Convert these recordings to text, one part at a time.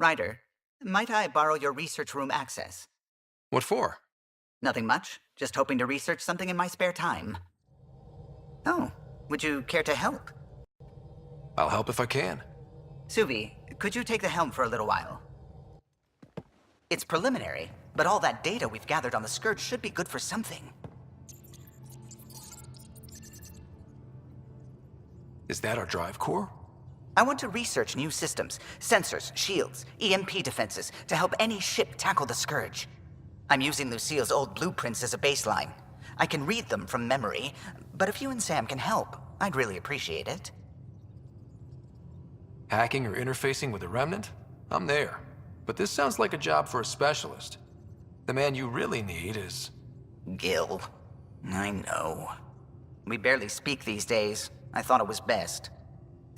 Ryder, might I borrow your research room access? What for? Nothing much. Just hoping to research something in my spare time. Oh, would you care to help? I'll help if I can. Suvi, could you take the helm for a little while? It's preliminary, but all that data we've gathered on the Scourge should be good for something. Is that our drive core? I want to research new systems, sensors, shields, EMP defenses, to help any ship tackle the Scourge. I'm using Lucille's old blueprints as a baseline. I can read them from memory, but if you and Sam can help, I'd really appreciate it. Hacking or interfacing with a remnant? I'm there. But this sounds like a job for a specialist. The man you really need is... Gil. I know. We barely speak these days. I thought it was best.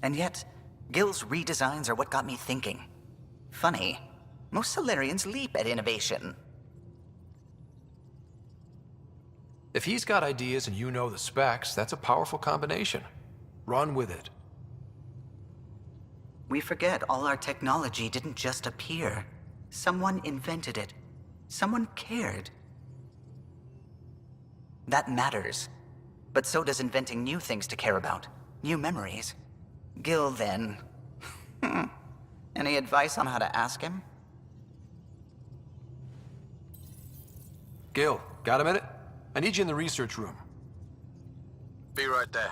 And yet, Gil's redesigns are what got me thinking. Funny, most Solarians leap at innovation. If he's got ideas and you know the specs, that's a powerful combination. Run with it. We forget all our technology didn't just appear. Someone invented it. Someone cared. That matters. But so does inventing new things to care about. New memories. Gil, then. Any advice on how to ask him? Gil, got a minute? I need you in the research room. Be right there.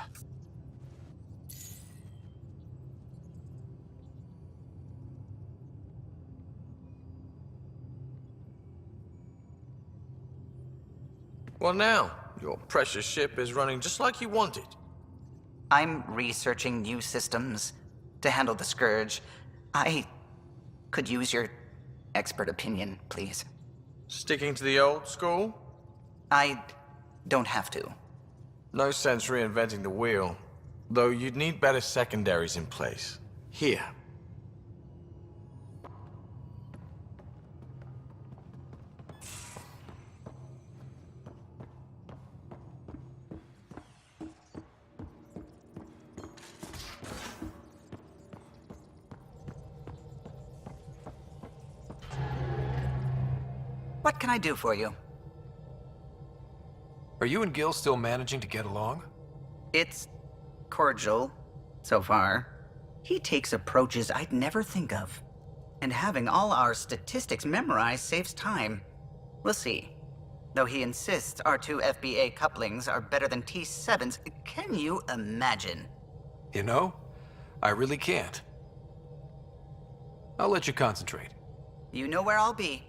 Well now, your precious ship is running just like you wanted. I'm researching new systems to handle the Scourge. I could use your expert opinion, please. Sticking to the old school? I don't have to. No sense reinventing the wheel. Though you'd need better secondaries in place. Here. What can I do for you? Are you and Gil still managing to get along? It's cordial, so far. He takes approaches I'd never think of. And having all our statistics memorized saves time. We'll see. Though he insists our two FBA couplings are better than T7's, can you imagine? You know, I really can't. I'll let you concentrate. You know where I'll be.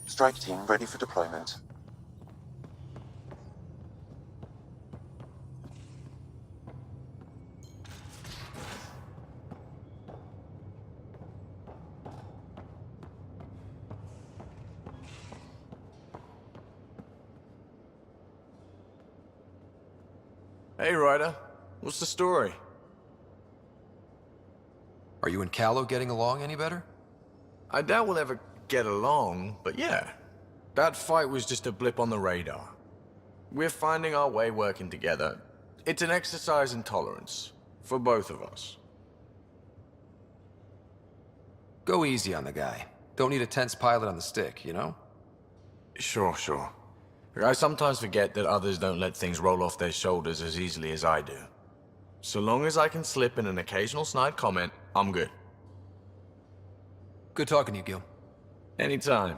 Strike team ready for deployment. Hey, Ryder. What's the story? Are you and Kallo getting along any better? I doubt we'll ever get along, but yeah. That fight was just a blip on the radar. We're finding our way working together. It's an exercise in tolerance. For both of us. Go easy on the guy. Don't need a tense pilot on the stick, you know? Sure. I sometimes forget that others don't let things roll off their shoulders as easily as I do. So long as I can slip in an occasional snide comment, I'm good. Good talking to you, Gil. Anytime.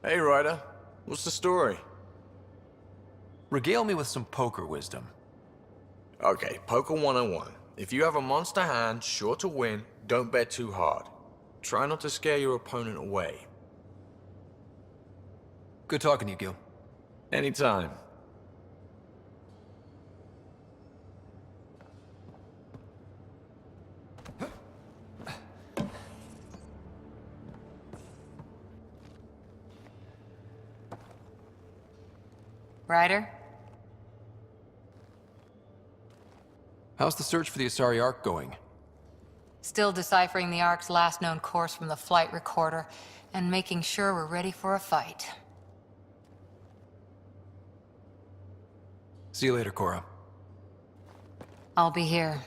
Hey, Ryder. What's the story? Regale me with some poker wisdom. Okay, poker 101. If you have a monster hand, sure to win, don't bet too hard. Try not to scare your opponent away. Good talking to you, Gil. Anytime. Ryder? How's the search for the Asari Ark going? Still deciphering the Ark's last known course from the flight recorder, and making sure we're ready for a fight. See you later, Cora. I'll be here.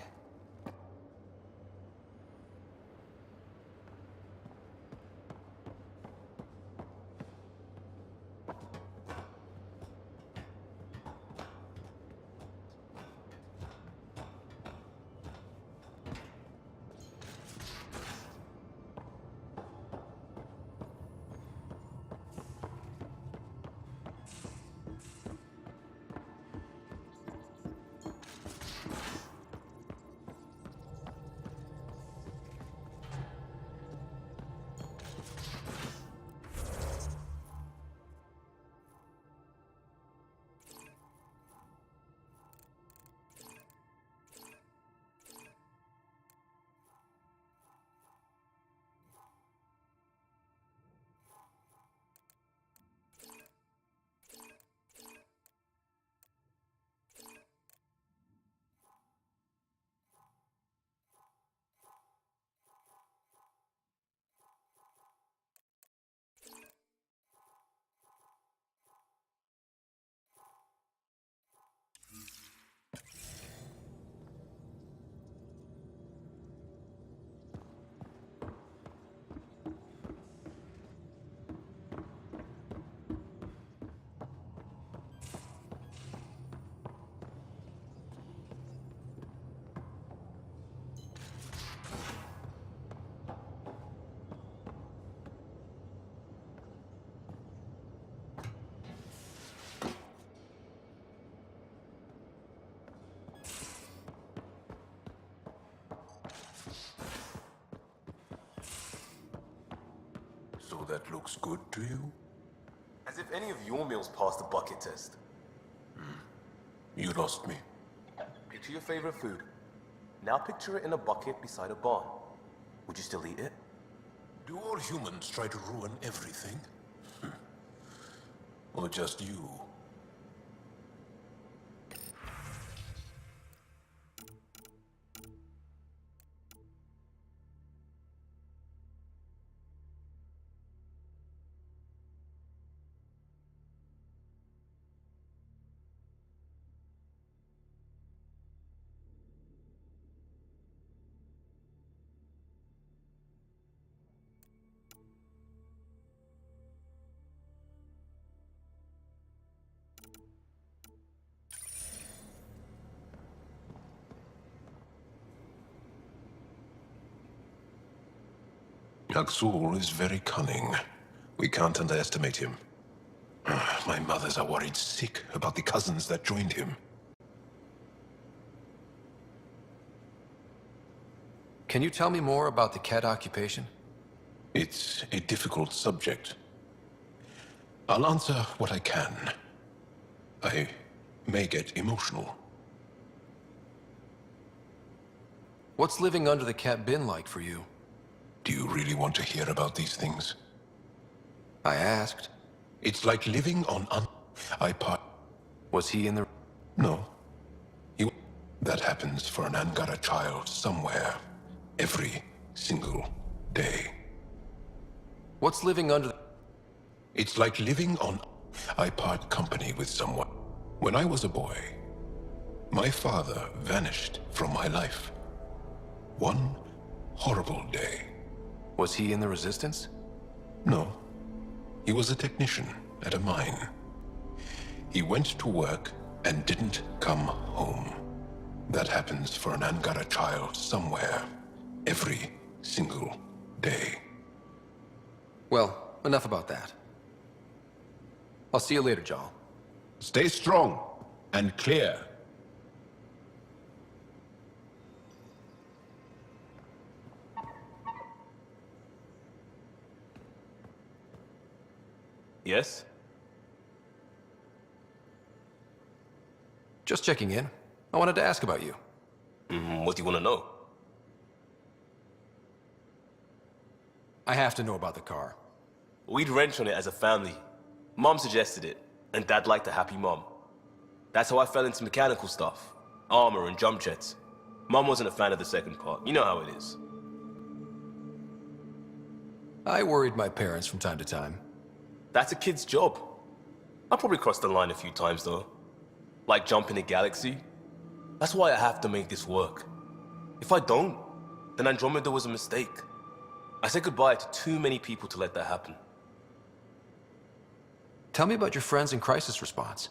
So that looks good to you? As if any of your meals passed the bucket test. You lost me. Picture your favorite food. Now picture it in a bucket beside a barn. Would you still eat it? Do all humans try to ruin everything? Or just you? Aksul is very cunning. We can't underestimate him. My mothers are worried sick about the cousins that joined him. Can you tell me more about the Ket occupation? It's a difficult subject. I'll answer what I can. I may get emotional. What's living under the Ket been like for you? Do you really want to hear about these things? I asked. It's like living on Was he in the... No. You... That happens for an Angara child somewhere. Every single day. What's living under... It's like living on... I part company with someone. When I was a boy, my father vanished from my life. One horrible day. Was he in the Resistance? No. He was a technician at a mine. He went to work and didn't come home. That happens for an Angara child somewhere. Every single day. Well, enough about that. I'll see you later, Jarl. Stay strong and clear. Yes? Just checking in. I wanted to ask about you. What do you want to know? I have to know about the car. We'd wrench on it as a family. Mom suggested it, and Dad liked a happy mom. That's how I fell into mechanical stuff. Armor and jump jets. Mom wasn't a fan of the second part. You know how it is. I worried my parents from time to time. That's a kid's job. I probably crossed the line a few times, though. Like jumping a galaxy. That's why I have to make this work. If I don't, then Andromeda was a mistake. I said goodbye to too many people to let that happen. Tell me about your friends in crisis response.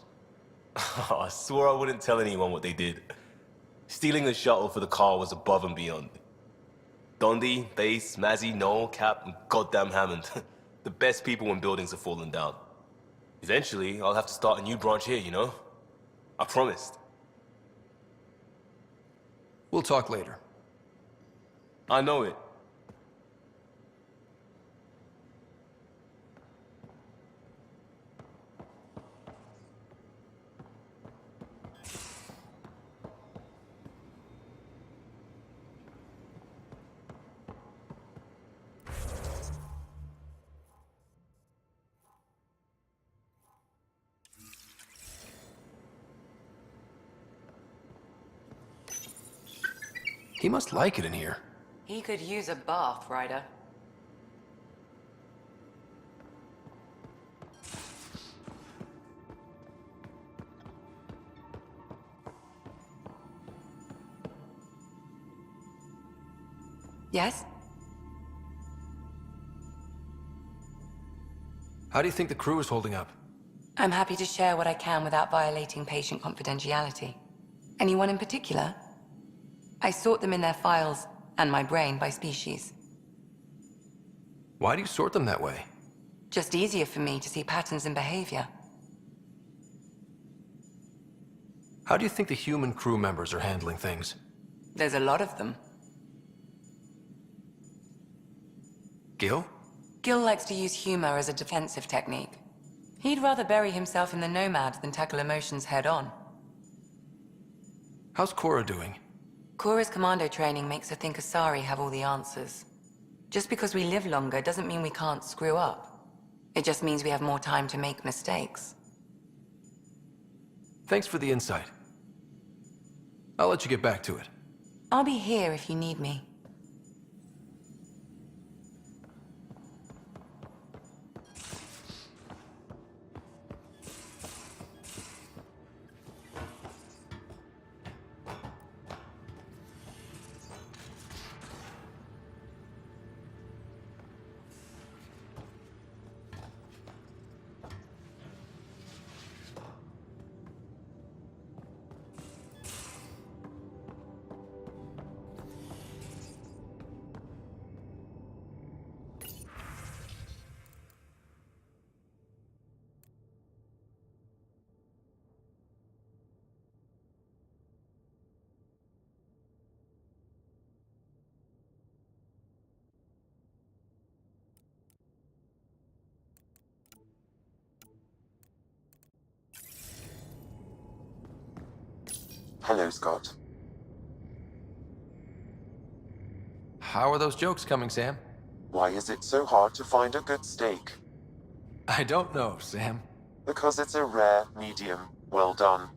I swore I wouldn't tell anyone what they did. Stealing the shuttle for the car was above and beyond. Dondi, Bass, Mazzy, Noel, Cap, and goddamn Hammond. The best people when buildings have fallen down. Eventually, I'll have to start a new branch here, you know? I promised. We'll talk later. I know it. He must like it in here. He could use a bath, Ryder. Yes? How do you think the crew is holding up? I'm happy to share what I can without violating patient confidentiality. Anyone in particular? I sort them in their files, and my brain, by species. Why do you sort them that way? Just easier for me to see patterns in behavior. How do you think the human crew members are handling things? There's a lot of them. Gil? Gil likes to use humor as a defensive technique. He'd rather bury himself in the Nomad than tackle emotions head-on. How's Cora doing? Cora's commando training makes her think Asari have all the answers. Just because we live longer doesn't mean we can't screw up. It just means we have more time to make mistakes. Thanks for the insight. I'll let you get back to it. I'll be here if you need me. Hello, Scott. How are those jokes coming, Sam? Why is it so hard to find a good steak? I don't know, Sam. Because it's a rare medium. Well done.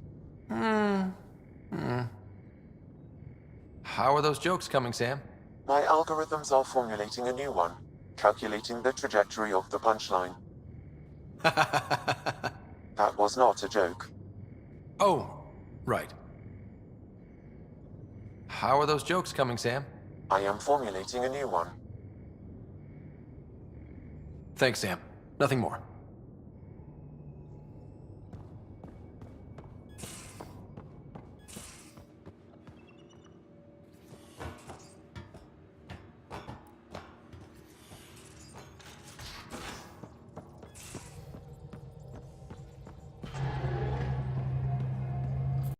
How are those jokes coming, Sam? My algorithms are formulating a new one, calculating the trajectory of the punchline. That was not a joke. Oh, right. How are those jokes coming, Sam? I am formulating a new one. Thanks, Sam. Nothing more.